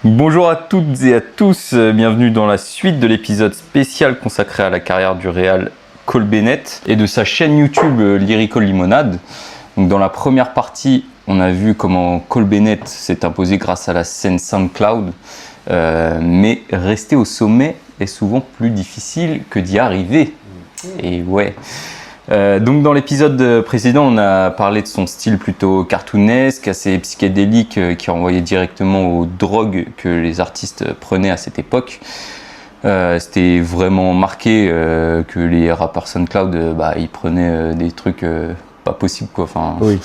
Bonjour à toutes et à tous, bienvenue dans la suite de l'épisode spécial consacré à la carrière du réal Cole Bennett et de sa chaîne YouTube Lyrical Lemonade. Donc dans la première partie, on a vu comment Cole Bennett s'est imposé grâce à la scène SoundCloud, mais rester au sommet est souvent plus difficile que d'y arriver. Et ouais. Donc dans l'épisode précédent, on a parlé de son style plutôt cartoonesque, assez psychédélique, qui renvoyait directement aux drogues que les artistes prenaient à cette époque. C'était vraiment marqué que les rappeurs SoundCloud, ils prenaient des trucs pas possibles, quoi. Enfin, oui.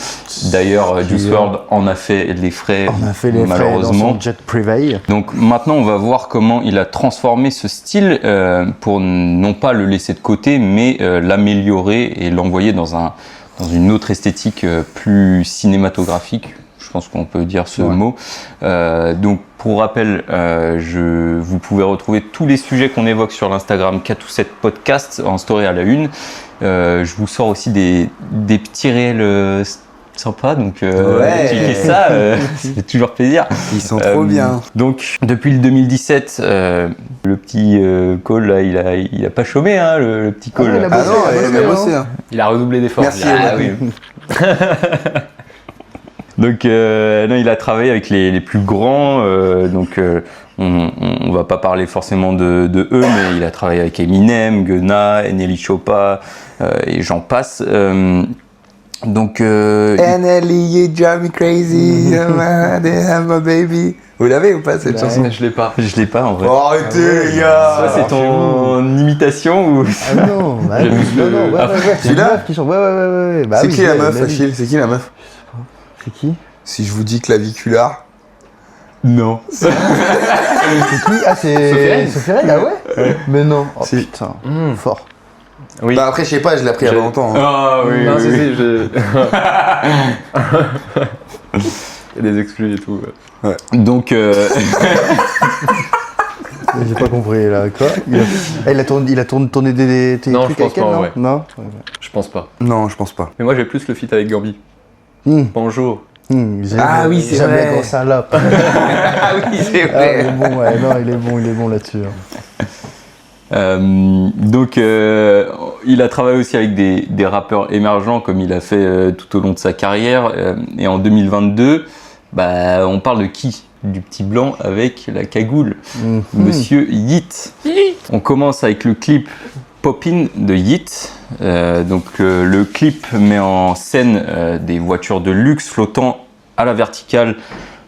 D'ailleurs, Juice WRLD en a fait les frais, malheureusement. Frais dans son jet privé. Donc maintenant, on va voir comment il a transformé ce style pour non pas le laisser de côté, mais l'améliorer et l'envoyer dans une autre esthétique plus cinématographique. Je pense qu'on peut dire ce mot. Donc pour rappel, vous pouvez retrouver tous les sujets qu'on évoque sur l'Instagram K27 Podcast en story à la une. Je vous sors aussi des petits réels sympas, donc checker ça, ça fait toujours plaisir. Ils sont trop bien. Donc depuis le 2017, le petit Cole là, il a pas chômé, hein, le petit Cole. Il a bossé. Il a redoublé d'efforts. Merci. Oui. Donc non, il a travaillé avec les plus grands, on va pas parler forcément de eux, mais il a travaillé avec Eminem, Gunna, Nelly Choppa et j'en passe. Donc NLE, you drive me crazy, they have my baby. Vous l'avez ou pas cette chanson? Je l'ai pas. Je l'ai pas en vrai. Oh, arrêtez les gars. Ça c'est ton imitation ou? Ah non, Celui-là ouais. C'est qui la meuf, Achille? C'est qui la meuf? C'est qui? Si je vous dis claviculaire. Non. C'est qui? Ah, c'est Sophie Rey, ah ouais? Mais non. Oh Si. putain, fort. Oui. Bah après je sais pas, je l'ai appris il y a longtemps. Hein. Ah oui. Non, oui. Il y a des exclus et tout. Ouais. Donc J'ai pas compris là, quoi? Il a tourné des Non, trucs je pense avec elle, pas, non? ouais. Non? Je pense pas. Non, je pense pas. Mais moi j'ai plus le feat avec Gambi. Bonjour. Ah oui, c'est vrai. Gros salope. Ah oui, c'est Ah, vrai. il est bon, ouais, non, il est bon là-dessus. Donc il a travaillé aussi avec des rappeurs émergents comme il a fait tout au long de sa carrière et en 2022 on parle de qui? Du petit blanc avec la cagoule, Monsieur Yeat. On commence avec le clip Poppin' de Yeat. Le clip met en scène des voitures de luxe flottant à la verticale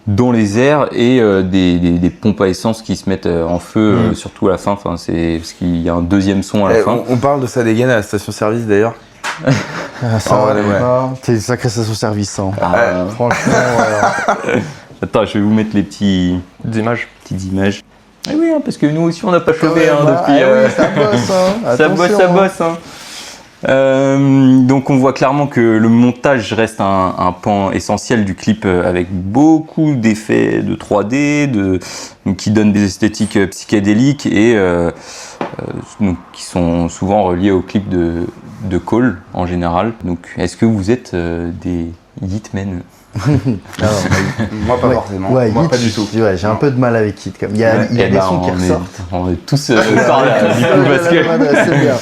dans les airs et des pompes à essence qui se mettent en feu, surtout à la fin. Enfin, c'est parce qu'il y a un deuxième son à la fin. On parle de ça dégaine à la station-service d'ailleurs. C'est une sacrée station-service. Hein. Franchement, Attends, je vais vous mettre les petites images. Ah oui, hein, parce que nous aussi on n'a pas chômé depuis. ça bosse, hein. Ça bosse. Hein. Donc on voit clairement que le montage reste un pan essentiel du clip avec beaucoup d'effets de 3D, qui donnent des esthétiques psychédéliques et qui sont souvent reliés au clip de Cole en général. Donc est-ce que vous êtes des Yeatmen? Moi pas forcément. Ouais, Moi, Yeat, pas du tout. Ouais, j'ai un peu de mal avec Yeat. Il y a des sons qui ressortent. On est tous par là, du coup, parce que... C'est bien.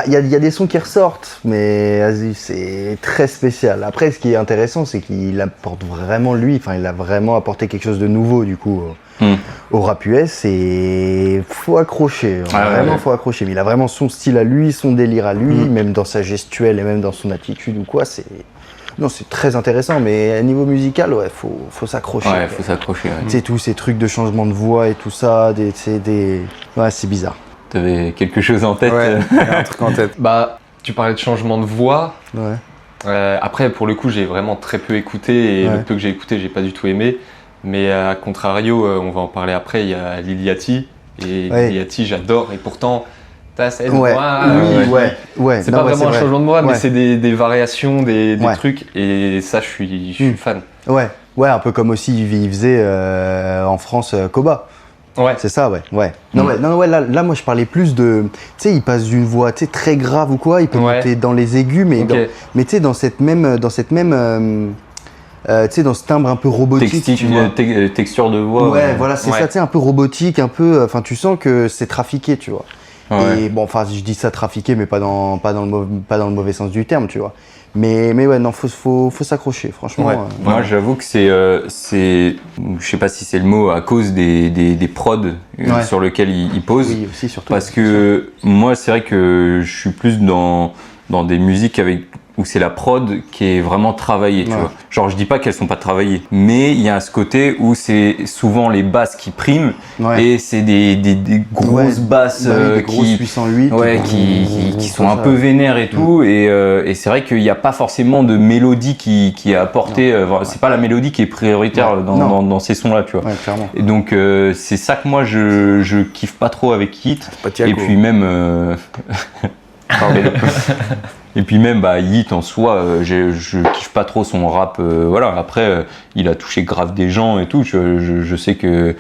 Il y a des sons qui ressortent, mais vas-y, c'est très spécial. Après, ce qui est intéressant, c'est qu'il apporte vraiment il a vraiment apporté quelque chose de nouveau, du coup, au rap US, et faut accrocher. Faut accrocher. Mais il a vraiment son style à lui, son délire à lui, même dans sa gestuelle et même dans son attitude ou quoi, c'est très intéressant, mais à niveau musical, faut s'accrocher. Ouais, faut s'accrocher. Tu sais, tous ces trucs de changement de voix et tout ça, c'est bizarre. T'avais quelque chose en tête? Ouais, il y a un truc en tête. Tu parlais de changement de voix. Ouais. Après, pour le coup, j'ai vraiment très peu écouté et le peu que j'ai écouté, j'ai pas du tout aimé. Mais à contrario, on va en parler après, il y a Lil Yachty. Et Lil Yachty, j'adore. Et pourtant, t'as cette voix. C'est pas vraiment un changement de voix, mais c'est des variations, des trucs. Et ça, je suis fan. Ouais, un peu comme aussi il faisait en France Koba. Ouais. C'est ça, ouais. Non, là, moi, je parlais plus de... Tu sais, il passe d'une voix très grave ou quoi, il peut monter dans les aigus, mais tu sais, dans cette même tu sais, dans ce timbre un peu robotique. Texture de voix. Ouais, voilà, c'est ça, tu sais, un peu robotique, un peu. Enfin, tu sens que c'est trafiqué, tu vois. Ouais. Et bon, enfin, je dis ça trafiqué, mais pas dans le mauvais sens du terme, tu vois. Mais ouais, non, faut s'accrocher, franchement. Ouais. Moi, j'avoue que c'est, je sais pas si c'est le mot, à cause des prods sur lesquels il pose. Oui, aussi, surtout. Parce que moi, c'est vrai que je suis plus dans des musiques où c'est la prod qui est vraiment travaillée, tu vois. Genre, je dis pas qu'elles sont pas travaillées, mais il y a ce côté où c'est souvent les basses qui priment et c'est des grosses basses des grosses 808 qui sont un peu vénères et tout, et c'est vrai qu'il n'y a pas forcément de mélodie qui est apportée, c'est pas la mélodie qui est prioritaire dans ces sons-là, tu vois. Ouais, clairement. Et donc, c'est ça que moi, je kiffe pas trop avec Yeat, et puis même... Et puis même Yeat en soi, je kiffe pas trop son rap. Voilà. Après, il a touché grave des gens et tout. Je sais que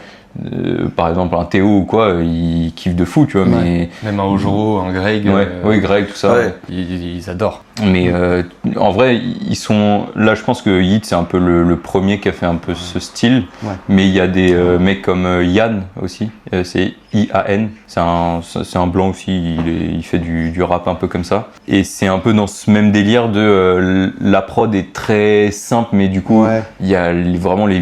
par exemple un Théo ou quoi, il kiffe de fou, tu vois. Mais même un Ojoro, un Greg. Oui, Greg, tout ça. Ils adorent. Mais en vrai, ils sont là. Je pense que Yeat c'est un peu le premier qui a fait un peu ce style. Ouais. Mais il y a des mecs comme Yann aussi. C'est IAN. C'est un blanc aussi. Il fait du rap un peu comme ça. Et c'est un peu dans ce même délire de la prod est très simple, mais du coup il y a vraiment les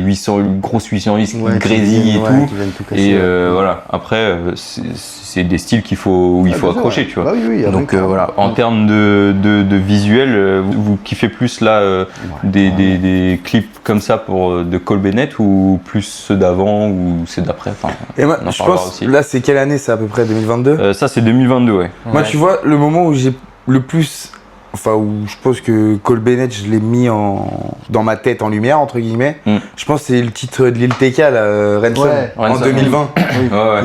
grosses 808 qui grésillent et tout. Et voilà. Après, c'est des styles où il faut accrocher, tu vois. Donc voilà. En termes de visuel, vous kiffez plus là des clips comme ça de Cole Bennett ou plus ceux d'avant ou ceux d'après? Et moi, je pense aussi. Là, c'est quelle année? C'est à peu près 2022? Ça, c'est 2022, ouais. Moi, tu vois, le moment où j'ai le plus, où je pense que Cole Bennett, je l'ai mis dans ma tête en lumière, entre guillemets. Je pense que c'est le titre de Lil TK, Ransom, en 2020.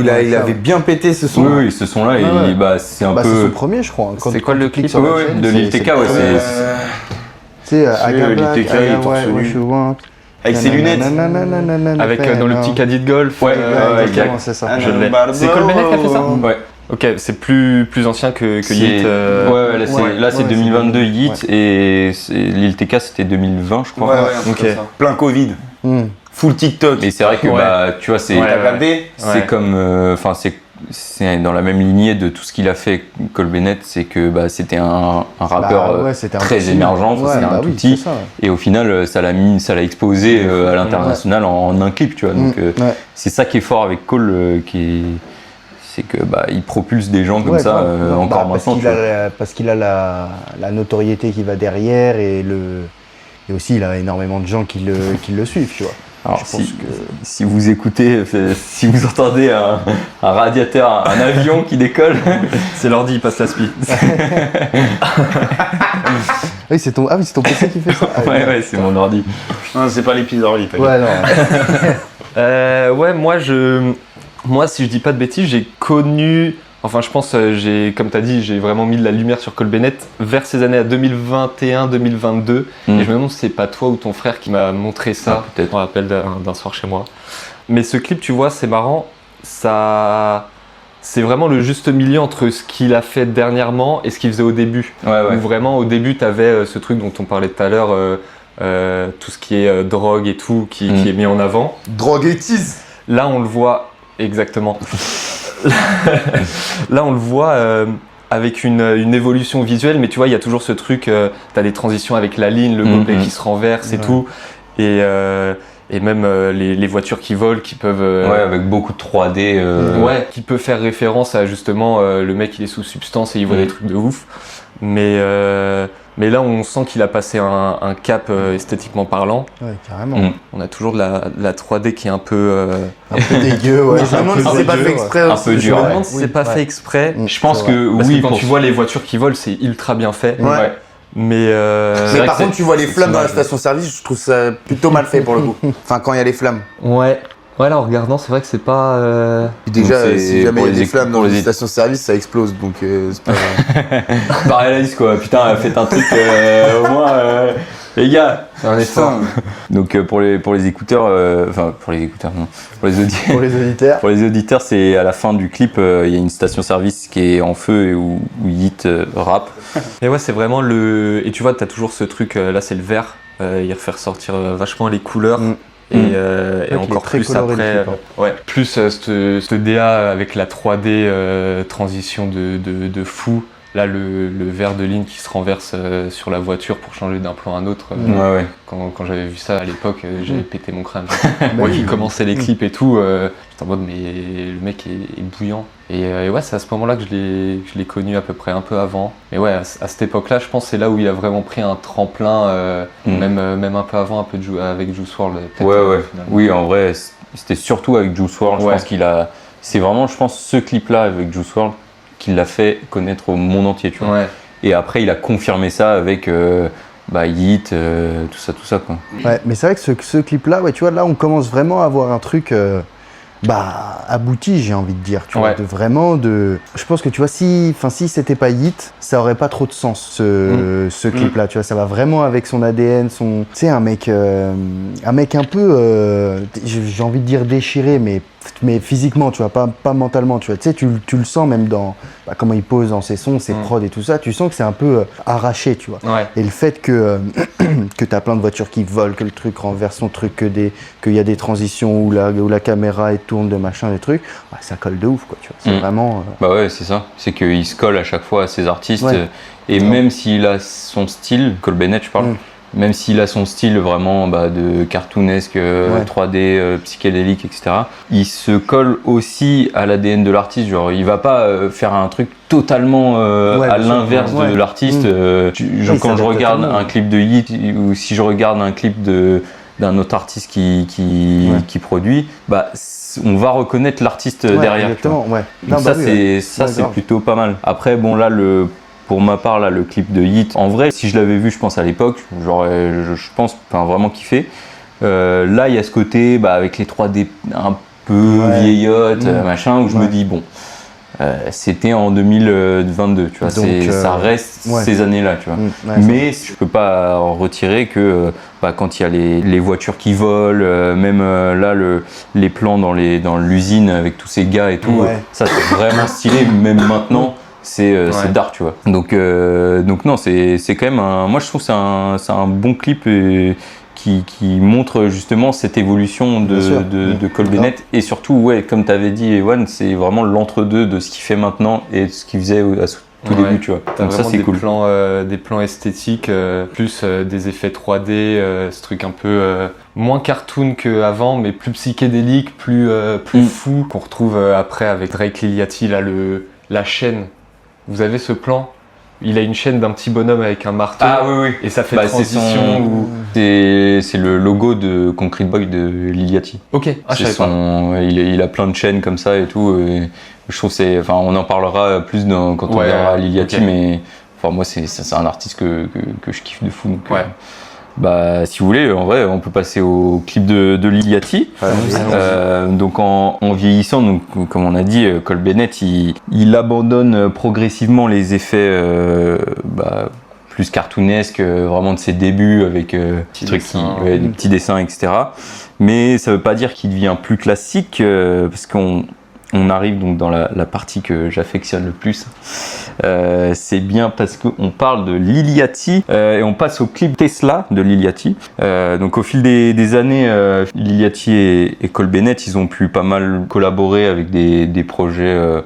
Il avait bien pété ce son. Oui, ce son-là, c'est un peu. C'est son premier, je crois. C'est quoi le clip de Lil TK? Tu sais, Lil TK, il est torse nu. Avec ses lunettes. Avec dans le petit caddie de golf. Ouais, c'est ça. Je l'ai. C'est Cole Bennett qui a fait ça? Ouais. Ok, c'est plus ancien que Yeat. Là c'est 2022 Yeat et Lil TK c'était 2020 je crois. Okay. Plein Covid. Full TikTok. Et c'est vrai que tu vois c'est comme c'est dans la même lignée de tout ce qu'il a fait Cole Bennett, c'est que c'était un rappeur très émergent, c'était un tout petit et au final ça l'a exposé à l'international en un clip, tu vois. Donc c'est ça qui est fort avec Cole c'est que il propulse des gens comme ça encore maintenant. Parce qu'il a la notoriété qui va derrière et aussi il a énormément de gens qui le suivent, tu vois. Alors si vous écoutez, si vous entendez un radiateur, un avion qui décolle, c'est l'ordi, il passe la spi. Oui, c'est ton PC qui fait ça. Ouais, c'est mon ordi. Non, c'est pas l'épisode ordi. Moi, si je dis pas de bêtises, j'ai connu. Enfin, je pense, comme tu as dit, j'ai vraiment mis de la lumière sur Cole Bennett vers ces années à 2021-2022. Et je me demande si c'est pas toi ou ton frère qui m'a montré ça. Peut-être. Je me rappelle d'un soir chez moi. Mais ce clip, tu vois, c'est marrant. C'est vraiment le juste milieu entre ce qu'il a fait dernièrement et ce qu'il faisait au début. Où vraiment, au début, tu avais ce truc dont on parlait tout à l'heure, tout ce qui est drogue et tout, qui est mis en avant. Drogue et tease. Là, on le voit. Exactement. Là, on le voit avec une évolution visuelle, mais tu vois, il y a toujours ce truc, tu as les transitions avec la ligne, le gobelet qui se renverse et tout, et même les voitures qui volent, qui peuvent... avec beaucoup de 3D. Qui peut faire référence à justement le mec, il est sous substance et il voit des trucs de ouf. Mais là, on sent qu'il a passé un cap esthétiquement parlant. Ouais, carrément. On a toujours de la 3D qui est un peu... un peu dégueu, ouais. Je me demande si c'est pas fait exprès. Un peu dur. Je me demande si c'est pas fait exprès. Je pense que parce que quand tu vois les voitures qui volent, c'est ultra bien fait. Mais par contre, tu vois les flammes dans la station-service, je trouve ça plutôt mal fait pour le coup. Enfin, quand il y a les flammes. Ouais, là en regardant, c'est vrai que c'est pas. Déjà, si jamais il y a des flammes dans les stations-service, ça explose, donc c'est pas. Pareil, quoi. Putain, faites un truc au moins, les gars. Un effort. Donc pour les écouteurs, pour les écouteurs, non, pour les auditeurs. Pour les auditeurs, c'est à la fin du clip, il y a une station-service qui est en feu et où Yeat rappe. Et ouais, c'est vraiment et tu vois, t'as toujours ce truc. Là, c'est le vert. il refait ressortir vachement les couleurs. Et encore plus après, plus cette DA avec la 3D transition de fou. Là, le verre de ligne qui se renverse sur la voiture pour changer d'un plan à un autre. Quand j'avais vu ça à l'époque, j'avais pété mon crâne. Moi qui commençais les clips et tout, j'étais en mode mais le mec est bouillant. Et ouais, c'est à ce moment-là que je l'ai connu à peu près un peu avant. Mais ouais, à cette époque-là, je pense que c'est là où il a vraiment pris un tremplin, même un peu avant, un peu avec Juice WRLD. Oui, en vrai, c'était surtout avec Juice WRLD. Je pense c'est vraiment, ce clip-là avec Juice WRLD qui l'a fait connaître au monde entier, tu vois. Et après, il a confirmé ça avec Yeat, tout ça, quoi. Ouais, mais c'est vrai que ce clip-là, tu vois, là, on commence vraiment à avoir un truc abouti, j'ai envie de dire, tu vois, je pense que, tu vois, si c'était pas Yeat, ça aurait pas trop de sens, ce clip-là, tu vois, ça va vraiment avec son ADN, tu sais, un mec un peu, j'ai envie de dire déchiré, mais physiquement, tu vois, pas mentalement, tu vois, tu sais, tu le sens même dans comment il pose dans ses sons, ses prods et tout ça, tu sens que c'est un peu arraché, tu vois. Et le fait que t'as plein de voitures qui volent, que le truc renverse son truc, qu'il y a des transitions où la caméra tourne de machin, des trucs, ça colle de ouf, quoi, tu vois. C'est vraiment... Bah ouais, c'est ça. C'est qu'il se colle à chaque fois à ses artistes, et même s'il a son style, Cole Bennett, je parle, même s'il a son style vraiment de cartoonesque, 3D, psychédélique, etc., il se colle aussi à l'ADN de l'artiste. Genre, il va pas faire un truc totalement à l'inverse de l'artiste. Quand je regarde un clip de Yeat, ou si je regarde un clip d'un autre artiste qui produit, on va reconnaître l'artiste derrière. Exactement, c'est plutôt pas mal. Après, bon, là, pour ma part, là, le clip de Yeat, en vrai, si je l'avais vu, je pense à l'époque, j'aurais, je pense, vraiment kiffé. Là, il y a ce côté, avec les 3D un peu vieillottes, machin, où je me dis, bon, c'était en 2022, tu vois, donc, ça reste ces années-là, tu vois. Mais je peux pas retirer que quand il y a les voitures qui volent, même là, les plans dans l'usine avec tous ces gars et tout, ça c'est vraiment stylé, même maintenant. C'est dark, tu vois. Donc non, c'est quand même moi je trouve que c'est un bon clip qui montre justement cette évolution de Cole Bennett, et surtout, comme tu avais dit, Ewan, c'est vraiment l'entre-deux de ce qu'il fait maintenant et de ce qu'il faisait à tout début, tu vois. Donc ça, c'est cool. Des plans esthétiques, plus des effets 3D, ce truc un peu moins cartoon qu'avant, mais plus psychédélique, plus fou, qu'on retrouve après avec Drake Liliati, là, la chaîne. Vous avez ce plan, il a une chaîne d'un petit bonhomme avec un marteau. Ah oui. Et ça fait transition. C'est le logo de Concrete Boy de Liliati. Ok. Je savais pas. Il a plein de chaînes comme ça et tout. Et je trouve on en parlera plus quand on verra Liliati, mais moi c'est un artiste que je kiffe de fou. Donc, si vous voulez, en vrai, on peut passer au clip de Liliati. Donc en vieillissant, donc, comme on a dit, Cole Bennett, il abandonne progressivement les effets plus cartoonesques, vraiment de ses débuts avec des petits dessins, etc. Mais ça veut pas dire qu'il devient plus classique, parce qu'on arrive donc dans la partie que j'affectionne le plus. C'est bien parce qu'on parle de Liliati et on passe au clip Tesla de Liliati. Donc au fil des années, Liliati et Cole Bennett, ils ont pu pas mal collaborer avec des projets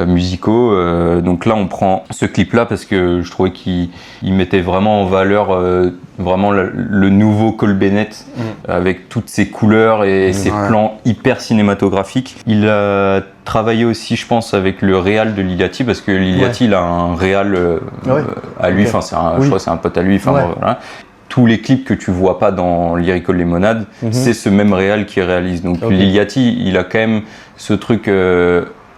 musicaux. Donc là, on prend ce clip-là parce que je trouvais qu'il mettait vraiment en valeur vraiment le nouveau Cole Bennett avec toutes ses couleurs et ses plans hyper cinématographiques. Il a travaillé aussi, je pense, avec le réal de Liliati parce que Liliati, il a un réal à lui. Enfin, je crois que c'est un pote à lui. Voilà. Tous les clips que tu vois pas dans Lyrical Lemonade, c'est ce même réal qui réalise. Donc Liliati, il a quand même ce truc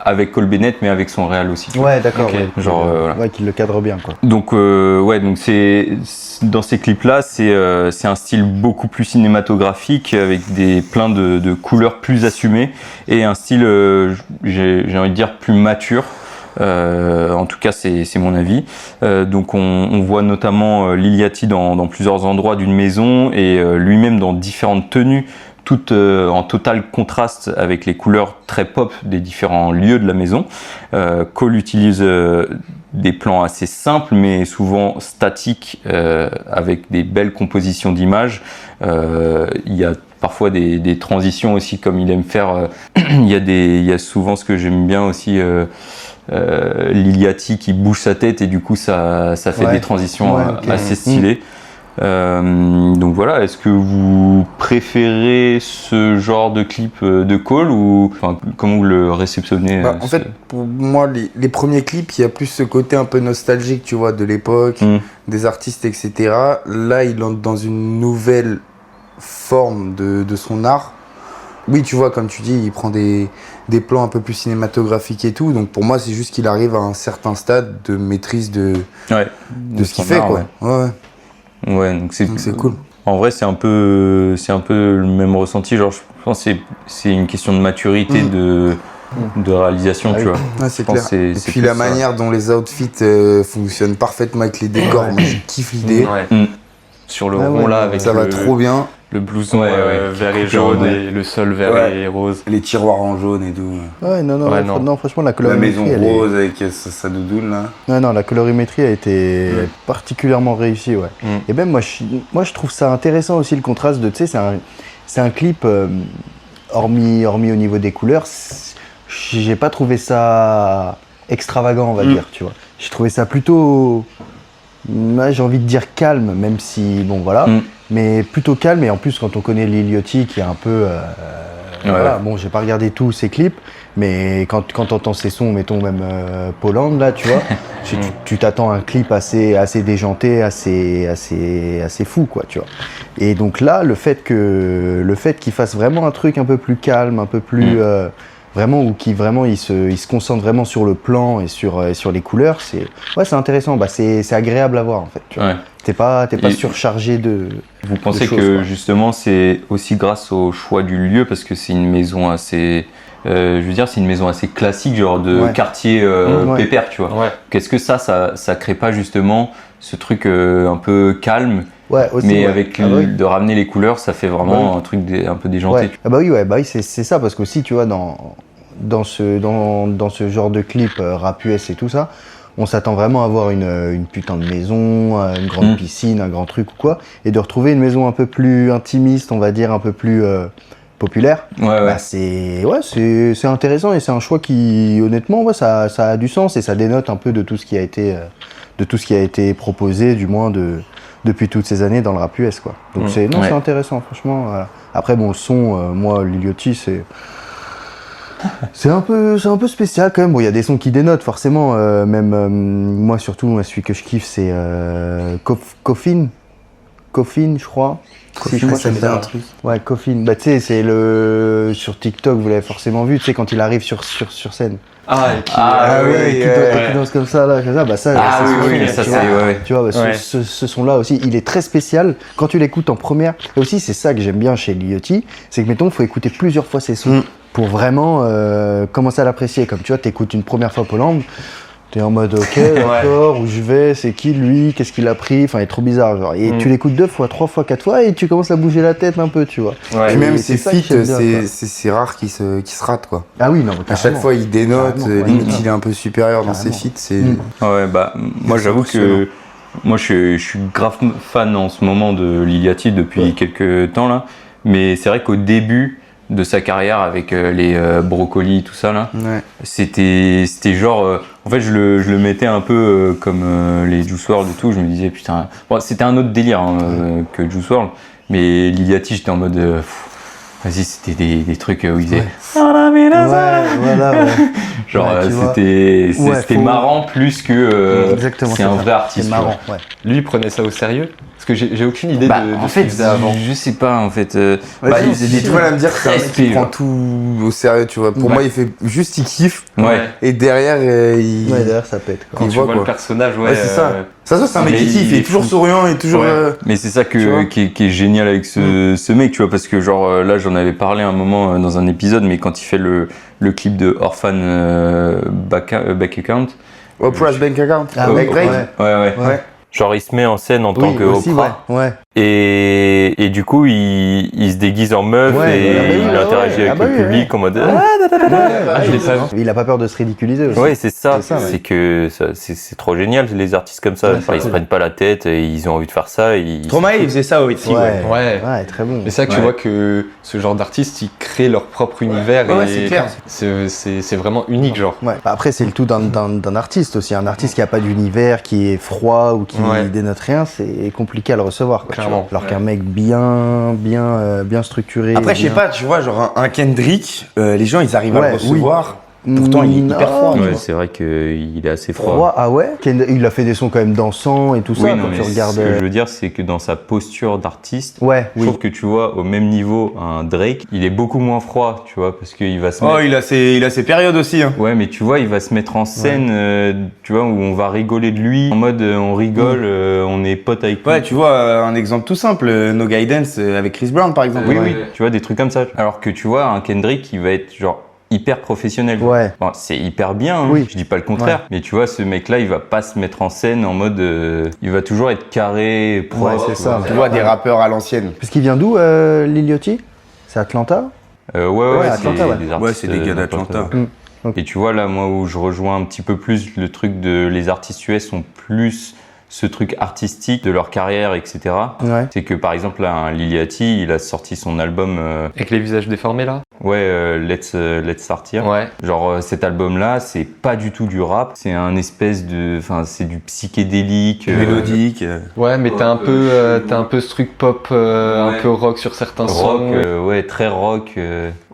avec Cole Bennett, mais avec son réal aussi. Ouais, d'accord. Qu'il le cadre bien, quoi. Donc, donc c'est dans ces clips-là, c'est un style beaucoup plus cinématographique avec plein de couleurs plus assumées et un style, j'ai envie de dire, plus mature. En tout cas, c'est mon avis. Donc, on voit notamment Liliati dans plusieurs endroits d'une maison et lui-même dans différentes tenues toutes en total contraste avec les couleurs très pop des différents lieux de la maison. Cole utilise des plans assez simples mais souvent statiques avec des belles compositions d'images. Il y a parfois des transitions aussi comme il aime faire. Il y a souvent ce que j'aime bien aussi, Liliati qui bouge sa tête et du coup ça fait des transitions assez stylées. Donc voilà, est-ce que vous préférez ce genre de clip de Cole ou comment vous le réceptionnez? En fait, pour moi, les premiers clips, il y a plus ce côté un peu nostalgique, tu vois, de l'époque, des artistes, etc. Là, il entre dans une nouvelle forme de son art. Oui, tu vois, comme tu dis, il prend des plans un peu plus cinématographiques et tout. Donc pour moi, c'est juste qu'il arrive à un certain stade de maîtrise de ce qu'il fait, quoi. Ouais, donc c'est cool. En vrai, c'est un peu le même ressenti. Genre, je pense que c'est une question de maturité de réalisation, tu vois. Ouais, c'est clair. Et puis la manière dont les outfits fonctionnent parfaitement avec les décors, moi, je kiffe l'idée. Sur le rond là, avec ça va trop bien. Le blouson vert et jaune et le sol vert et rose. Les tiroirs en jaune et tout. Non, franchement, la colorimétrie. La maison rose avec sa doudoune là. Non, la colorimétrie a été particulièrement réussie, Et même moi, je trouve ça intéressant aussi le contraste de, tu sais, c'est un clip, hormis au niveau des couleurs, j'ai pas trouvé ça extravagant, on va dire, tu vois. J'ai trouvé ça plutôt, j'ai envie de dire calme, même si, bon, voilà. Mais plutôt calme, et en plus quand on connaît Lilioti qui est un peu voilà, bon, j'ai pas regardé tous ses clips, mais quand t'entends ses sons, mettons même Poland là, tu vois, tu t'attends à un clip assez déjanté, assez fou, quoi, tu vois. Et donc là, le fait qu'il fasse vraiment un truc un peu plus calme, un peu plus vraiment, ou qui vraiment il se concentre vraiment sur le plan et sur les couleurs, c'est intéressant, c'est agréable à voir en fait, tu vois. T'es pas surchargé de. Vous pensez choses, que quoi. Justement c'est aussi grâce au choix du lieu, parce que c'est une maison assez, c'est une maison assez classique, genre de quartier pépère, tu vois. Qu'est-ce que ça crée pas justement ce truc un peu calme, aussi, mais avec de ramener les couleurs, ça fait vraiment un truc un peu déjanté. Oui, c'est ça, parce qu'aussi tu vois dans ce genre de clip rap US et tout ça, on s'attend vraiment à avoir une putain de maison, une grande piscine, un grand truc ou quoi, et de retrouver une maison un peu plus intimiste, on va dire, un peu plus populaire. C'est intéressant, et c'est un choix qui, honnêtement, ça a du sens, et ça dénote un peu de tout ce qui a été proposé, du moins depuis toutes ces années dans le rap US, quoi. Donc c'est intéressant, franchement. Après, bon, le son, moi, Lilioti, c'est un peu spécial quand même. Bon, il y a des sons qui dénotent forcément. Moi surtout, celui que je kiffe, c'est Coffin, je crois. Ça me dit un truc. Ouais, Coffin. Bah tu sais, c'est sur TikTok, vous l'avez forcément vu. Tu sais, quand il arrive sur scène. Qui danse comme ça là, tu vois, ce son-là aussi, il est très spécial quand tu l'écoutes en première. Et aussi, c'est ça que j'aime bien chez Lilioti, c'est que mettons, faut écouter plusieurs fois ses sons pour vraiment commencer à l'apprécier. Comme tu vois, t'écoutes une première fois Poland, t'es en mode ok, d'accord, où je vais, c'est qui lui, qu'est-ce qu'il a pris, enfin il est trop bizarre, genre. Et tu l'écoutes 2 fois, 3 fois, 4 fois, et tu commences à bouger la tête un peu, tu vois. Et même ses feats, c'est rare qu'il se rate, quoi. Ah oui, non, à chaque fois il dénote, limite il est un peu supérieur dans ses feats. Moi j'avoue que moi je suis grave fan en ce moment de Liliati depuis quelques temps là, mais c'est vrai qu'au début de sa carrière avec les brocolis, tout ça là, c'était genre en fait je le mettais un peu comme les Juice WRLD et tout. Je me disais putain, bon, c'était un autre délire que Juice WRLD, mais Liliati j'étais en mode vas-y, c'était des trucs où il faisait genre c'était marrant plus que c'est un vrai artiste, marrant, lui il prenait ça au sérieux. Parce que j'ai aucune idée de en ce fait, qu'il faisait avant. Je sais pas en fait. Il faisait des trucs à me dire que c'est un mec qui prend tout au sérieux, tu vois. Pour moi, il fait juste, il kiffe. Et derrière, derrière ça pète, quoi. Quand tu vois le personnage, c'est ça. Ça, c'est un mec qui kiffe, il est toujours souriant, et toujours. Mais c'est ça qui est génial avec ce mec, tu vois, parce que genre là, j'en avais parlé un moment dans un épisode, mais quand il fait le clip de Orphan Bank Account. Oprah's Bank Account. Avec Drake. Ouais. Genre, il se met en scène en tant que aussi, Oprah. Ouais. Et du coup, il se déguise en meuf et il interagit avec le public en mode. Il a pas peur de se ridiculiser aussi. Ouais, c'est ça. C'est trop génial, les artistes comme ça. Ils se prennent pas la tête et ils ont envie de faire ça. Stromae, il faisait ça aussi. Ouais, très bon. Mais c'est ça que tu vois que ce genre d'artistes, ils créent leur propre univers. Ouais, et c'est clair. C'est vraiment unique, genre. Ouais. Après, c'est le tout d'un artiste aussi. Un artiste qui a pas d'univers, qui est froid ou qui dénote rien, c'est compliqué à le recevoir. Quoi, clairement. Alors qu'un mec bien structuré. Après, je sais pas, tu vois, genre un Kendrick, les gens, ils arrivent à le recevoir. Pourtant, il est hyper froid. Ouais, c'est vrai qu'il est assez froid. Froid, ah ouais. Il a fait des sons quand même dansants et tout ça. Oui, non, quand mais tu regardes. Ce que je veux dire, c'est que dans sa posture d'artiste, je trouve que tu vois, au même niveau, un Drake, il est beaucoup moins froid, tu vois, parce qu'il va se mettre... il a ses périodes aussi. Hein. Ouais, mais tu vois, il va se mettre en scène, tu vois, où on va rigoler de lui, en mode on rigole, on est potes avec lui. Ouais, tu vois, un exemple tout simple, No Guidance avec Chris Brown, par exemple. Oui, tu vois, des trucs comme ça. Alors que tu vois, un Kendrick, il va être genre hyper professionnel. Ouais. Bon, c'est hyper bien, hein. Je dis pas le contraire. Mais tu vois, ce mec-là, il va pas se mettre en scène en mode... il va toujours être carré, pro. Ouais, c'est ça. Tu vois, des rappeurs à l'ancienne. Parce qu'il vient d'où, Lil Yachty? C'est Atlanta? Atlanta, c'est des gars d'Atlanta. Et tu vois, là, moi, où je rejoins un petit peu plus le truc de... Les artistes US sont plus... ce truc artistique de leur carrière, etc. C'est que par exemple, là, un Lil Yachty, il a sorti son album... Avec les visages déformés, là? Ouais, Let's Start Here. Ouais. Genre, cet album-là, c'est pas du tout du rap, c'est un espèce de... Enfin, c'est du psychédélique. Mélodique. Ouais, mais t'as un peu ce truc pop, un peu rock sur certains sons. Rock, très rock.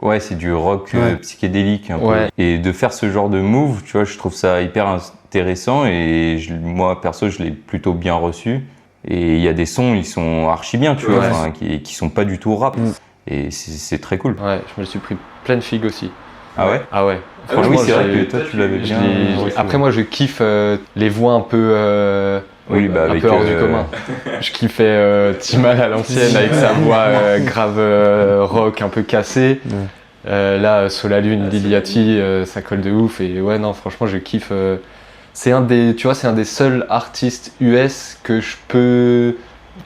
Ouais, c'est du rock psychédélique un peu. Et de faire ce genre de move, tu vois, je trouve ça hyper intéressant et moi, perso, je l'ai plutôt bien reçu. Et il y a des sons, ils sont archi bien, tu vois, qui sont pas du tout rap. Et c'est très cool. Ouais, je me le suis pris pleine figue aussi. Ah ouais? Ah ouais. Franchement, c'est vrai que toi, tu l'avais bien. Après, moi, je kiffe les voix un peu, un peu hors du commun. Je kiffais Timal à l'ancienne avec sa voix grave rock, un peu cassée. Là, Solalune, Lil Yachty, ça colle de ouf. Et ouais, non, franchement, je kiffe. C'est un des seuls artistes US que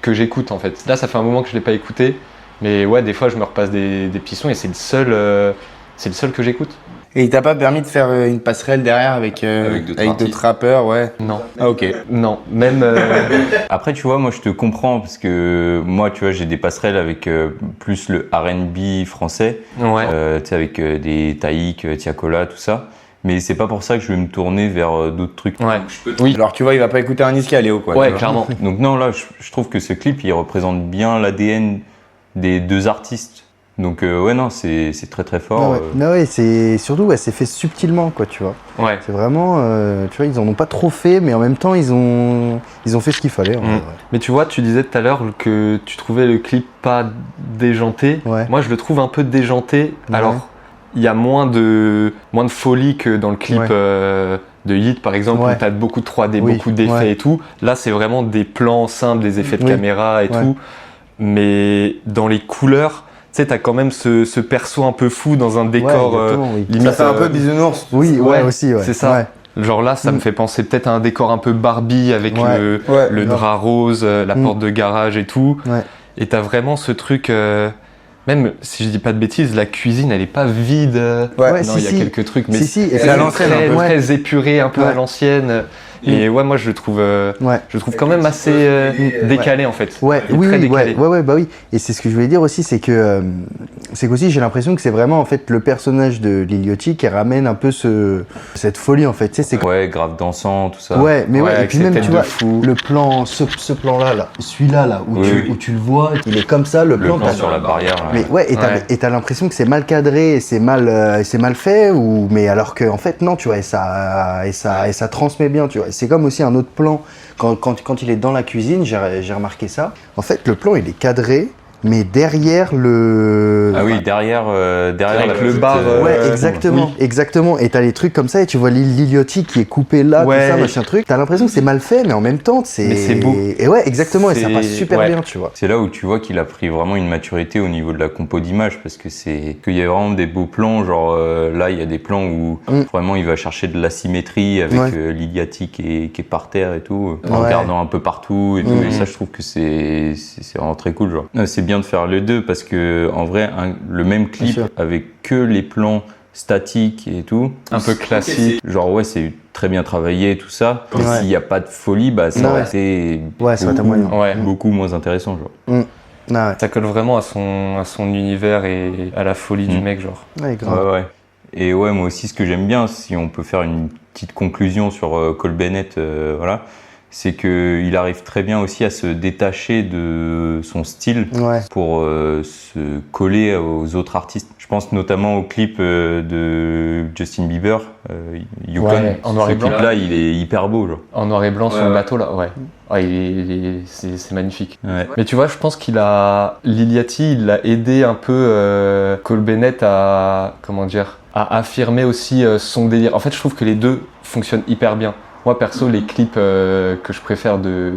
j'écoute en fait. Là, ça fait un moment que je l'ai pas écouté. Mais ouais, des fois, je me repasse des petits sons et c'est le seul que j'écoute. Et il t'a pas permis de faire une passerelle derrière avec d'autres rappeurs, ouais? Non. Ah ok. Non, même... Après, tu vois, moi, je te comprends parce que moi, tu vois, j'ai des passerelles avec plus le R&B français. Ouais. Tu sais, avec des Taïk, Tiakola, tout ça. Mais c'est pas pour ça que je vais me tourner vers d'autres trucs. Ouais. Oui. Alors tu vois, il va pas écouter un Niska, Léo, quoi. Ouais, clairement. Donc non, là, je trouve que ce clip, il représente bien l'ADN des deux artistes. Donc ouais, non, c'est très très fort. Non, ouais, c'est surtout, c'est fait subtilement, quoi, tu vois. Ouais. C'est vraiment, tu vois, ils en ont pas trop fait, mais en même temps, ils ont fait ce qu'il fallait. Mais tu vois, tu disais tout à l'heure que tu trouvais le clip pas déjanté. Ouais. Moi, je le trouve un peu déjanté. Ouais. Alors, il y a moins de folie que dans le clip de Hit, par exemple, où tu as beaucoup de 3D, beaucoup d'effets et tout. Là, c'est vraiment des plans simples, des effets de caméra et tout. Mais dans les couleurs, tu sais, t'as quand même ce perso un peu fou dans un décor limite. Ça fait un peu bisounours. Oui, aussi, c'est ça. Genre là, ça me fait penser peut-être à un décor un peu Barbie avec le drap rose, la porte de garage et tout. Et t'as vraiment ce truc... Même si je dis pas de bêtises, la cuisine elle est pas vide. Non, il y a quelques trucs, mais c'est à l'ancienne, très épuré, un peu à l'ancienne. Et ouais, moi je le trouve quand même assez décalé en fait. Très décalé. Bah oui. Et c'est ce que je voulais dire aussi, c'est que qu'aussi j'ai l'impression que c'est vraiment en fait le personnage de Lil Yachty qui ramène un peu cette folie en fait. Tu sais, c'est grave dansant, tout ça. Ouais, mais et puis même tu vois le plan, ce plan-là, celui-là où tu le vois, il est comme ça, le plan sur la barrière. Mais et t'as l'impression que c'est mal cadré, et c'est mal fait, mais alors que en fait non, tu vois, et ça transmet bien, tu vois. C'est comme aussi un autre plan quand il est dans la cuisine, j'ai remarqué ça. En fait, le plan il est cadré, mais derrière le... Ah oui, derrière avec le bar. Ouais, exactement. Et t'as les trucs comme ça, et tu vois l'Iliotti qui est coupé là, tout ça, machin truc. T'as l'impression que c'est mal fait, mais en même temps, c'est beau. Et ouais, exactement, et ça passe super bien, tu vois. C'est là où tu vois qu'il a pris vraiment une maturité au niveau de la compo d'image, parce que qu'il y a vraiment des beaux plans, genre là, il y a des plans où vraiment il va chercher de la symétrie avec l'Iliotti qui est par terre et tout, en regardant un peu partout et tout. Et ça, je trouve que c'est vraiment très cool, genre. C'est bien de faire les deux, parce que en vrai, le même clip avec que les plans statiques et tout, un peu classique, genre ouais, c'est très bien travaillé tout ça, mais s'il n'y a pas de folie, bah ça aurait été beaucoup moins intéressant, genre. Ça colle vraiment à son univers et à la folie du mec, genre. Ouais, grave. Ouais. Et ouais, moi aussi, ce que j'aime bien, si on peut faire une petite conclusion sur Cole Bennett, voilà, c'est qu'il arrive très bien aussi à se détacher de son style pour se coller aux autres artistes. Je pense notamment au clip de Justin Bieber, Yukon. En noir et blanc. Ce clip-là, il est hyper beau, genre. En noir et blanc sur le bateau, là, c'est magnifique. Ouais. Mais tu vois, je pense l'Iliotti, il l'a aidé un peu Cole Bennett à affirmer aussi son délire. En fait, je trouve que les deux fonctionnent hyper bien. Moi, perso, les clips que je préfère de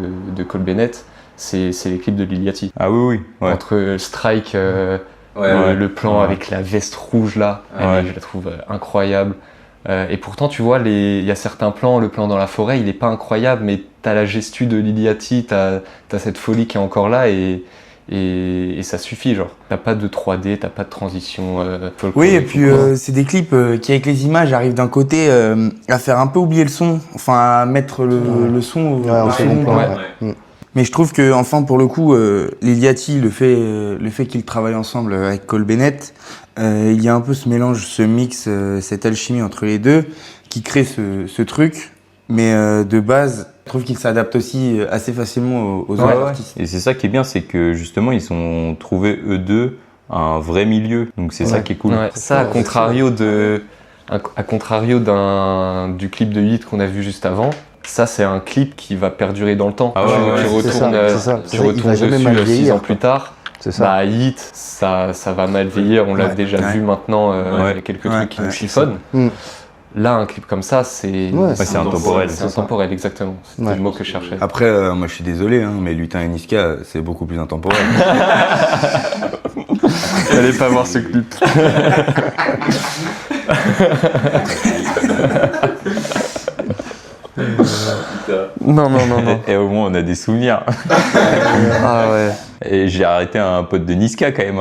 Cole Bennett, c'est les clips de l'Iliotti. Ah oui. Ouais. Entre Strike, le plan avec la veste rouge là, je la trouve incroyable. Et pourtant, tu vois, il y a certains plans, le plan dans la forêt, il est pas incroyable, mais t'as la gestu de l'Iliotti, t'as cette folie qui est encore là et ça suffit, genre. T'as pas de 3D, t'as pas de transition. Oui, et puis c'est des clips qui, avec les images, arrivent d'un côté à faire un peu oublier le son, enfin à mettre le son au second plan. Mais je trouve que, enfin, pour le coup, l'Iliotti, le fait qu'ils travaillent ensemble avec Cole Bennett, il y a un peu ce mélange, ce mix, cette alchimie entre les deux qui crée ce truc. Mais de base, je trouve qu'ils s'adaptent aussi assez facilement aux autres artistes. Et c'est ça qui est bien, c'est que justement, ils ont trouvé eux deux un vrai milieu. Donc c'est ça qui est cool. Ouais. Ça, à contrario du clip de Hit qu'on a vu juste avant, ça c'est un clip qui va perdurer dans le temps. Tu retournes dessus 6 ans plus tard. C'est ça. Bah, Hit, ça va mal vieillir. On l'a déjà vu maintenant. Il y a quelques trucs qui nous chiffonnent. Là, un clip comme ça, c'est intemporel. C'est intemporel, exactement. C'était le mot que je cherchais. Après, moi je suis désolé, mais Lutin et Niska, c'est beaucoup plus intemporel. J'allais pas voir ce clip. Non. Et au moins, on a des souvenirs. Ah ouais. Et j'ai arrêté un pote de Niska quand même.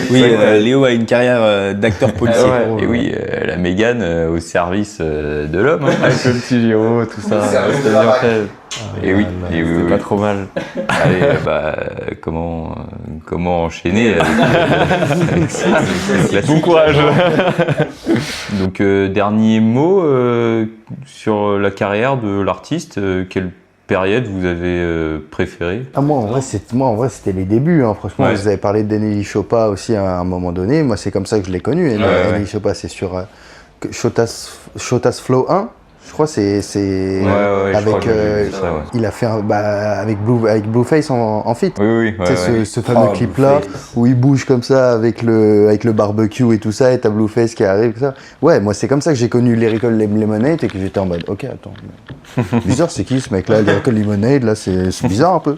Oui, Léo a une carrière d'acteur policier. Et oui, la Mégane au service de l'homme. Avec le petit Giro, tout ça. C'était bien fait. Et oui, c'était pas trop mal. Allez, comment enchaîner avec bon courage. Donc, dernier mot sur la carrière de l'artiste. Quelle période vous avez préférée? Moi en vrai c'était les débuts, hein. Franchement. Vous avez parlé d'Eneli Choppa aussi à un moment donné. Moi c'est comme ça que je l'ai connu. Eneli Choppa, c'est sur Shota's Flow 1. Je crois c'est avec il a fait avec Blueface en feat. Oui. Ce fameux clip là où il bouge comme ça avec le barbecue et tout ça, et t'as Blueface qui arrive comme ça. Ouais, moi c'est comme ça que j'ai connu Lyrical Lemonade et que j'étais en mode OK, attends. Bizarre, c'est qui ce mec là, Lyrical Lemonade là, c'est bizarre un peu.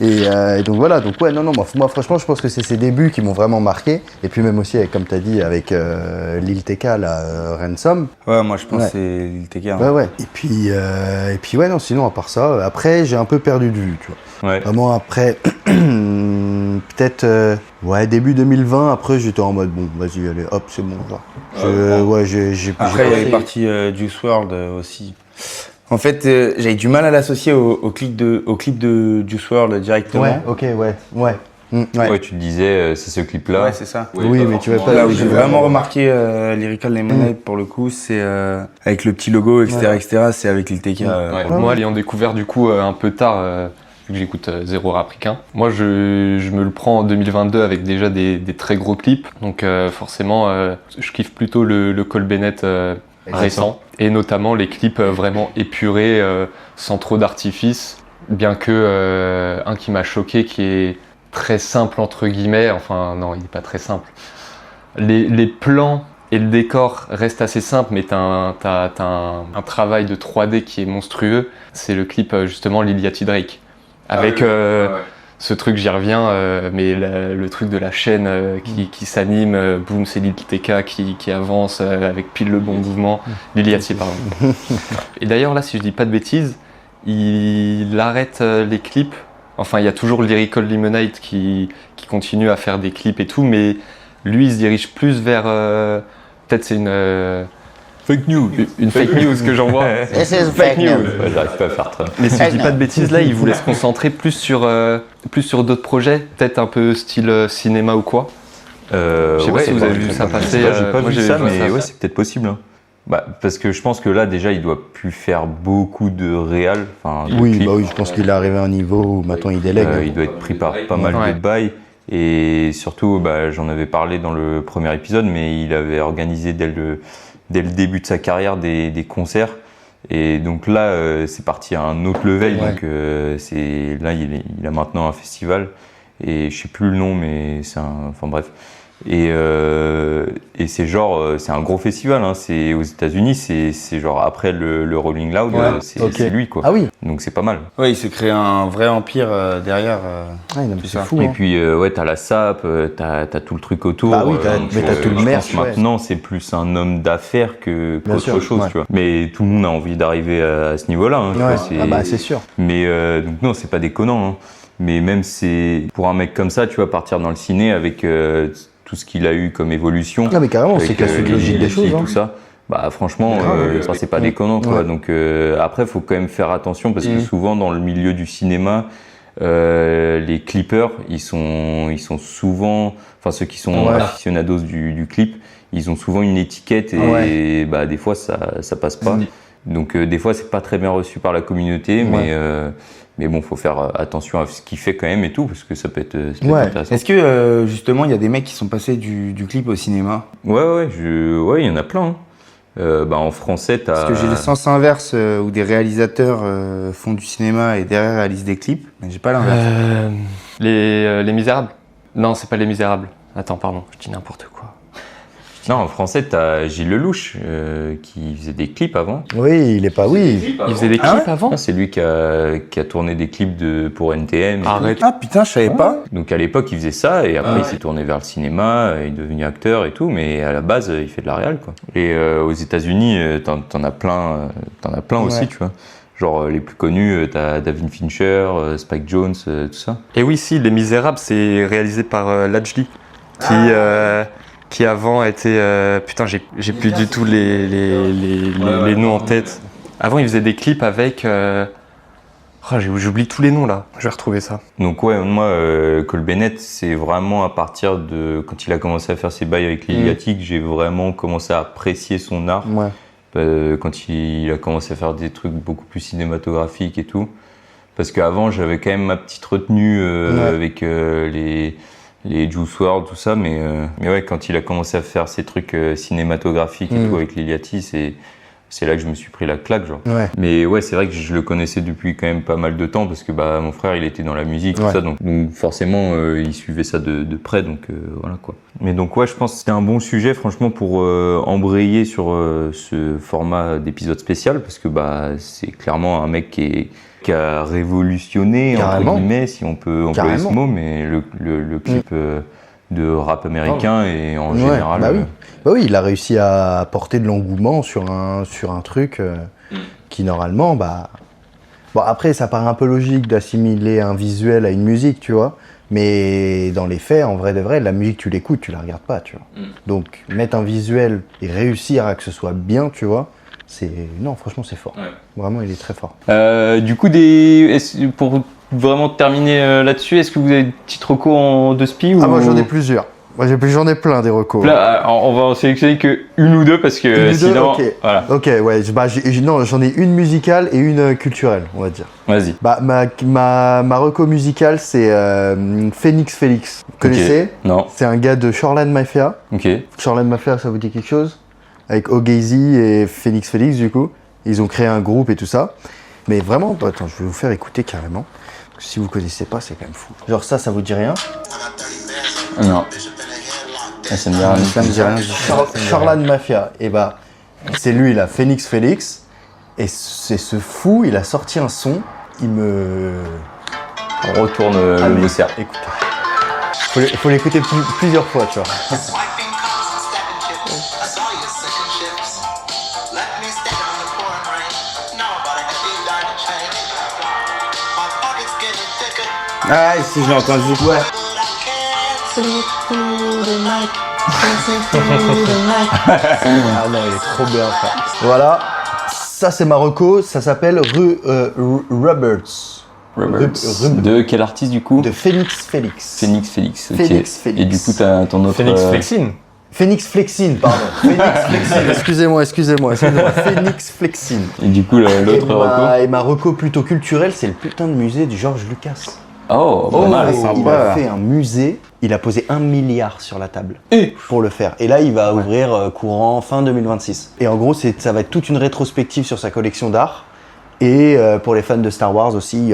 Et donc voilà, moi franchement, je pense que c'est ses débuts qui m'ont vraiment marqué, et puis même aussi comme t'as dit avec Lil TK là, Ransom. Ouais, moi je pense que c'est Lil TK. Ouais. Et puis sinon à part ça, après j'ai un peu perdu de vue, tu vois. Ouais. Vraiment après, peut-être début 2020. Après j'étais en mode bon, vas-y, allez, hop, c'est bon, genre. Après il y a les parties Juice WRLD aussi. En fait, j'avais du mal à l'associer au clip de Juice WRLD directement. Ouais, ok, ouais. Ouais, tu te disais, c'est ce clip-là. Ouais, c'est ça. Oui, mais tu vas pas. Là où j'ai vraiment remarqué Lyrical Lemonade pour le coup, c'est avec le petit logo, etc. C'est avec Lil TK. Moi, ayant découvert du coup un peu tard, vu que j'écoute zéro rap ricain, moi je me le prends en 2022 avec déjà des très gros clips. Donc forcément, je kiffe plutôt le Cole Bennett récent, et notamment les clips vraiment épurés, sans trop d'artifice. Bien que un qui m'a choqué, qui est très simple entre guillemets. Enfin non, il n'est pas très simple. Les plans et le décor restent assez simples, mais t'as un travail de 3D qui est monstrueux. C'est le clip justement Lil Yachty Drake. Avec ce truc, j'y reviens, mais le truc de la chaîne qui s'anime, boum, c'est Lil TK qui avance avec pile le bon mouvement. Lil Yachty, pardon. Et d'ailleurs là, si je dis pas de bêtises, il arrête les clips. Enfin, il y a toujours Lyrical Lemonade qui continue à faire des clips et tout, mais lui, il se dirige plus vers... peut-être c'est une... Fake news. Une fake news que j'envoie. This is fake news. Ouais, j'arrive pas à faire Trump. Mais si je dis pas de bêtises, là, il voulait se concentrer plus sur d'autres projets, peut-être un peu style cinéma ou quoi. Je sais pas si vous avez vu ça passer. J'ai pas vu ça, mais ouais, c'est peut-être possible. Hein. Bah, parce que je pense que là, déjà, il doit plus faire beaucoup de réal. Oui, je pense qu'il est arrivé à un niveau où maintenant il délègue. Il doit être pris par pas mal de bails. Et surtout, j'en avais parlé dans le premier épisode, mais il avait organisé dès le début de sa carrière des concerts. Et donc là, c'est parti à un autre level. Ouais. Donc là, il a maintenant un festival. Et je sais plus le nom, mais c'est un... Enfin bref. Et c'est genre, c'est un gros festival, hein. C'est aux États-Unis, c'est genre après le Rolling Loud, c'est lui quoi. Ah oui. Donc c'est pas mal. Ouais, il s'est créé un vrai empire derrière. C'est fou. Et puis t'as la SAP, t'as tout le truc autour. Bah oui, mais t'as tout le merch. Maintenant, c'est plus un homme d'affaires qu'autre chose, tu vois. Mais tout le monde a envie d'arriver à ce niveau-là. Hein, c'est sûr. Mais donc non, c'est pas déconnant. Hein. Mais même c'est pour un mec comme ça, tu vas partir dans le ciné avec tout ce qu'il a eu comme évolution. Non mais carrément, c'est la suite logique des choses. Tout ça. Bah franchement, ça c'est pas déconnant quoi. Ouais. Donc après, faut quand même faire attention parce que souvent dans le milieu du cinéma, les clippers, ils sont souvent, enfin ceux qui sont aficionados du clip, ils ont souvent une étiquette et des fois ça passe pas. Donc des fois c'est pas très bien reçu par la communauté, mais bon, faut faire attention à ce qu'il fait quand même et tout, parce que ça peut être intéressant. Est-ce que justement, il y a des mecs qui sont passés du clip au cinéma ? Ouais, il y en a plein. Hein. En français, t'as... Parce que j'ai le sens inverse, où des réalisateurs font du cinéma et derrière réalisent des clips, mais j'ai pas l'inverse. Les Misérables ? Non, c'est pas Les Misérables. Attends, pardon, je dis n'importe quoi. Non, en français, t'as Gilles Lelouch qui faisait des clips avant. Oui, il est pas... Oui. Il faisait des clips avant. Non, c'est lui qui a tourné des clips pour NTM. Arrête. Ah putain, je savais pas. Donc à l'époque, il faisait ça et après, il s'est tourné vers le cinéma, il est devenu acteur et tout, mais à la base, il fait de la réal, quoi. Et aux États-Unis, t'en as plein aussi, tu vois. Genre les plus connus, t'as David Fincher, Spike Jonze, tout ça. Et oui, si, Les Misérables, c'est réalisé par Lajli, qui avant était... putain, j'ai plus du tout les noms en tête. Avant, il faisait des clips avec... j'oublie tous les noms, là. Je vais retrouver ça. Donc ouais, moi, Cole Bennett, c'est vraiment à partir de... Quand il a commencé à faire ses bails avec Lil Yachty, que j'ai vraiment commencé à apprécier son art. Ouais. Quand il a commencé à faire des trucs beaucoup plus cinématographiques et tout. Parce qu'avant, j'avais quand même ma petite retenue avec les Juice WRLD, tout ça, mais ouais, quand il a commencé à faire ces trucs cinématographiques et tout avec Lil Yachty, c'est là que je me suis pris la claque, genre. Ouais. Mais ouais, c'est vrai que je le connaissais depuis quand même pas mal de temps, parce que mon frère, il était dans la musique, tout ça, donc forcément, il suivait ça de près, donc voilà, quoi. Mais donc ouais, je pense que c'était un bon sujet, franchement, pour embrayer sur ce format d'épisode spécial, parce que c'est clairement un mec qui a révolutionné, entre guillemets, si on peut employer ce mot, mais le clip de rap américain et en général... oui, il a réussi à apporter de l'engouement sur un truc qui normalement... Bon, après, ça paraît un peu logique d'assimiler un visuel à une musique, tu vois, mais dans les faits, en vrai de vrai, la musique, tu l'écoutes, tu la regardes pas, tu vois. Donc, mettre un visuel et réussir à que ce soit bien, tu vois, non, franchement, c'est fort. Ouais. Vraiment, il est très fort. Du coup, pour vraiment terminer là-dessus, est-ce que vous avez des petites recos en 2 spi ou... Moi, j'en ai plusieurs. Moi, j'en ai plein des recos. Là, on va en sélectionner que une ou deux parce que sinon... Voilà. Ok, ouais. Non, j'en ai une musicale et une culturelle, on va dire. Vas-y. Ma reco musicale, c'est Phoenix Felix. Vous connaissez ? Non. C'est un gars de Shoreline Mafia. Ok. Shoreline Mafia, ça vous dit quelque chose ? Avec O'Gazy et Phoenix Felix, du coup. Ils ont créé un groupe et tout ça. Mais vraiment, attends, je vais vous faire écouter carrément. Si vous connaissez pas, c'est quand même fou. Genre ça vous dit rien? Non. Ça me dit rien. Ça me dit rien. Charlan Mafia. Et bah, c'est lui là, Phoenix Felix. Et c'est ce fou, il a sorti un son. On retourne le Mousser. Écoute. Faut l'écouter plusieurs fois, tu vois. Ah, si, je l'ai entendu. Ouais. Ah non, il est trop bien ça. Voilà. Ça, c'est Marocco. Ça s'appelle Roberts. De quel artiste du coup? De Phoenix Felix. Phoenix Felix, ok. Phoenix Felix. Et du coup, t'as ton autre. Phoenix Flexin. Phoenix Flexin, pardon. Phoenix Flexin. Excusez-moi. Phoenix Flexin. Et du coup, l'autre reco? Et ma reco plutôt culturelle, c'est le putain de musée du George Lucas. Oh, pas mal. Il a fait un musée, il a posé 1 milliard sur la table pour le faire. Et là, il va ouvrir courant fin 2026. Et en gros, ça va être toute une rétrospective sur sa collection d'art. Et pour les fans de Star Wars aussi, il y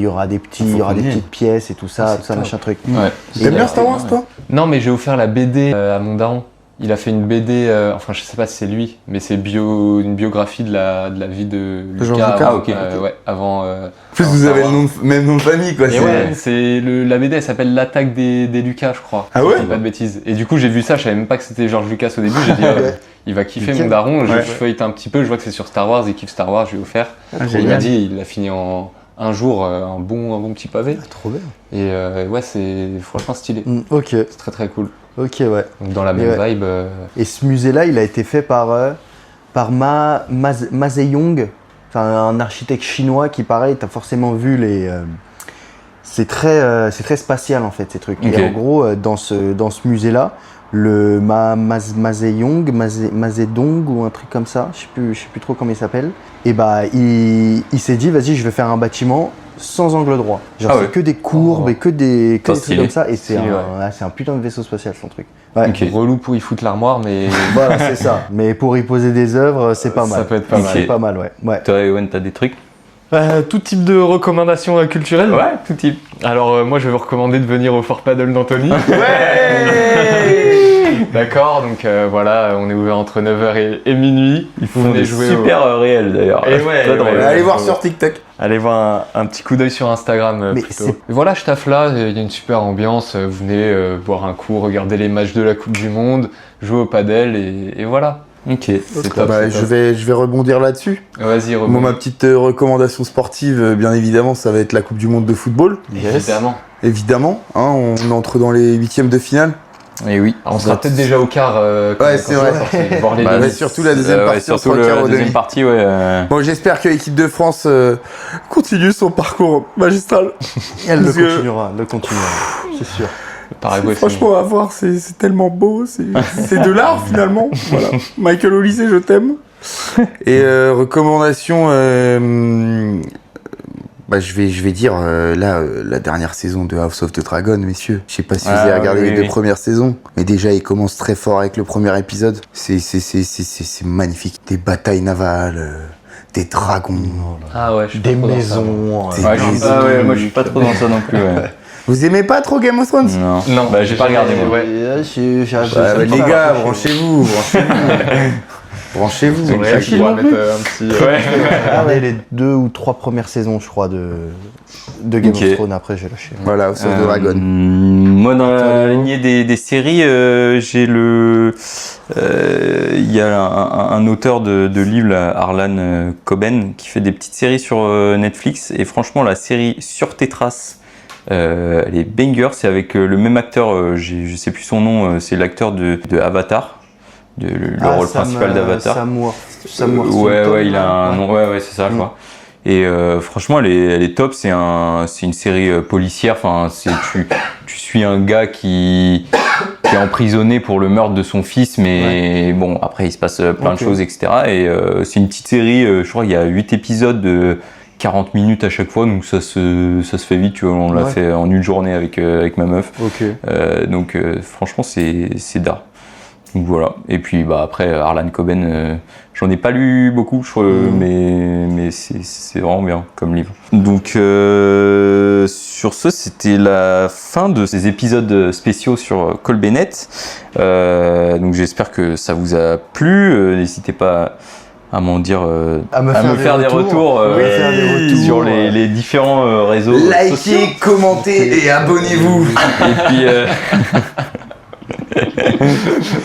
aura des petites pièces et tout ça machin truc. Ouais. T'aimes bien Star Wars, toi? Non, mais j'ai offert la BD à mon daron. Il a fait une BD, enfin je sais pas si c'est lui, mais c'est une biographie de la vie de Lucas. Lucas, ok. Ouais, avant. En plus, vous avez le même nom de famille, quoi. Et ouais, la BD, elle s'appelle L'attaque des Lucas, je crois. Ah ouais? Si je dis pas de bêtises. Et du coup, j'ai vu ça, je savais même pas que c'était George Lucas au début. J'ai dit, il va kiffer mon daron. Je feuillete un petit peu, je vois que c'est sur Star Wars, il kiffe Star Wars, je lui ai offert. Il m'a dit, il l'a fini en un jour, un bon petit pavé. Ah, trop bien. Et ouais, c'est franchement stylé. Ok. C'est très très cool. Ok, ouais. Donc dans la même vibe. Et ce musée-là, il a été fait par Ma Zedong, un architecte chinois qui, pareil, t'as forcément vu les. C'est très spatial en fait ces trucs. Okay. Et en gros, dans ce musée-là, le Ma Zedong ou un truc comme ça, je sais plus trop comment il s'appelle. Et bah, il s'est dit, vas-y, je vais faire un bâtiment sans angle droit. Genre c'est que des courbes et que des trucs comme ça. Et c'est un putain de vaisseau spatial son truc. Ouais. Okay. Relou pour y foutre l'armoire, mais. Voilà, c'est ça. Mais pour y poser des œuvres, c'est pas mal. Ça peut être pas mal. C'est pas mal, ouais. Toi, Ewan, t'as des trucs? Tout type de recommandations culturelles. Ouais, tout type. Alors moi je vais vous recommander de venir au Fort Paddle d'Anthony. D'accord, donc voilà, on est ouvert entre 9h et minuit. Il faut des jouer super réel d'ailleurs. Et ouais, allez voir sur TikTok. Allez voir un petit coup d'œil sur Instagram plutôt. Et voilà, je taffe là, il y a une super ambiance. Vous venez boire un coup, regarder les matchs de la Coupe du Monde, jouer au paddle et voilà. Ok, c'est top. Je vais rebondir là-dessus. Vas-y, rebondis. Moi, ma petite recommandation sportive, bien évidemment, ça va être la Coupe du Monde de football. Évidemment, hein, on entre dans les 8e de finale. Et oui. On sera peut-être déjà au quart. Ouais, c'est vrai. Voir les surtout la deuxième partie. Surtout la deuxième partie, ouais. Bon, j'espère que l'équipe de France continue son parcours magistral. Elle le continuera, c'est sûr. Franchement, à voir, c'est tellement beau, c'est de l'art finalement. Voilà. Michael Olysée, je t'aime. Et recommandation, je vais dire la dernière saison de House of the Dragon, messieurs. Je sais pas si vous avez regardé les 2 premières saisons, mais déjà il commence très fort avec le premier épisode. C'est magnifique. Des batailles navales. Des dragons. Des maisons. Moi je suis pas trop dans ça non plus. Vous aimez pas trop Game of Thrones? Non, j'ai pas regardé moi. Les gars, branchez-vous. Branchez-vous. C'est vrai, mettre un petit. Regardez les 2 ou 3 premières saisons, je crois, de Game of Thrones. Après, j'ai lâché. Voilà, House of the Dragon. Moi, dans la lignée des séries, j'ai il y a un auteur de livres, là, Harlan Coben, qui fait des petites séries sur Netflix. Et franchement, la série Sur tes traces, elle est banger. C'est avec le même acteur, je sais plus son nom, c'est l'acteur de Avatar. Le rôle principal d'Avatar. Sam ouais, il a un nom. Ouais, c'est ça, je crois. Et franchement, elle est top. C'est une série policière. Enfin, tu suis un gars qui est emprisonné pour le meurtre de son fils, mais bon, après il se passe plein de choses, etc. Et c'est une petite série. Je crois qu'il y a 8 épisodes de 40 minutes à chaque fois, donc ça se fait vite. Tu vois, on l'a fait en une journée avec ma meuf. Donc franchement, c'est d'art. Donc voilà. Et puis après Harlan Coben, j'en ai pas lu beaucoup, mais c'est vraiment bien comme livre. Donc sur ce, c'était la fin de ces épisodes spéciaux sur Cole Bennett. Donc j'espère que ça vous a plu. N'hésitez pas à m'en dire, à me faire des retours, sur les différents réseaux sociaux. Likez, commentez et abonnez-vous. Et puis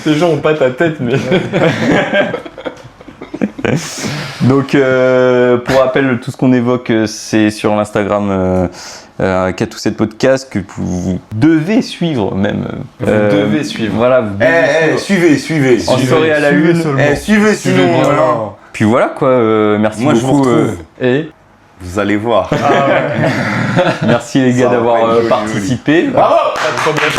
les gens ont pas ta tête, mais donc pour rappel, tout ce qu'on évoque, c'est sur l'Instagram K27 Podcast que vous devez suivre même. Vous devez suivre. Voilà, vous devez suivez. En story à la une. Suivez sinon. Voilà. Puis voilà quoi, merci beaucoup. Je vous retrouve. Et vous allez voir. merci les gars d'avoir participé. Bravo. Pas de problème.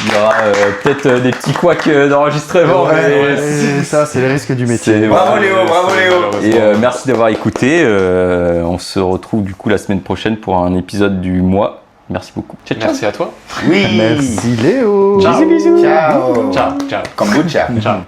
Il y aura peut-être des petits couacs d'enregistrement. Ça, c'est le risque du métier. Bravo Léo. Et merci d'avoir écouté. On se retrouve du coup la semaine prochaine pour un épisode du mois. Merci beaucoup. Ciao. Merci à toi. Oui. Merci Léo. Bisous. Ciao. Ciao. Kombucha. Ciao.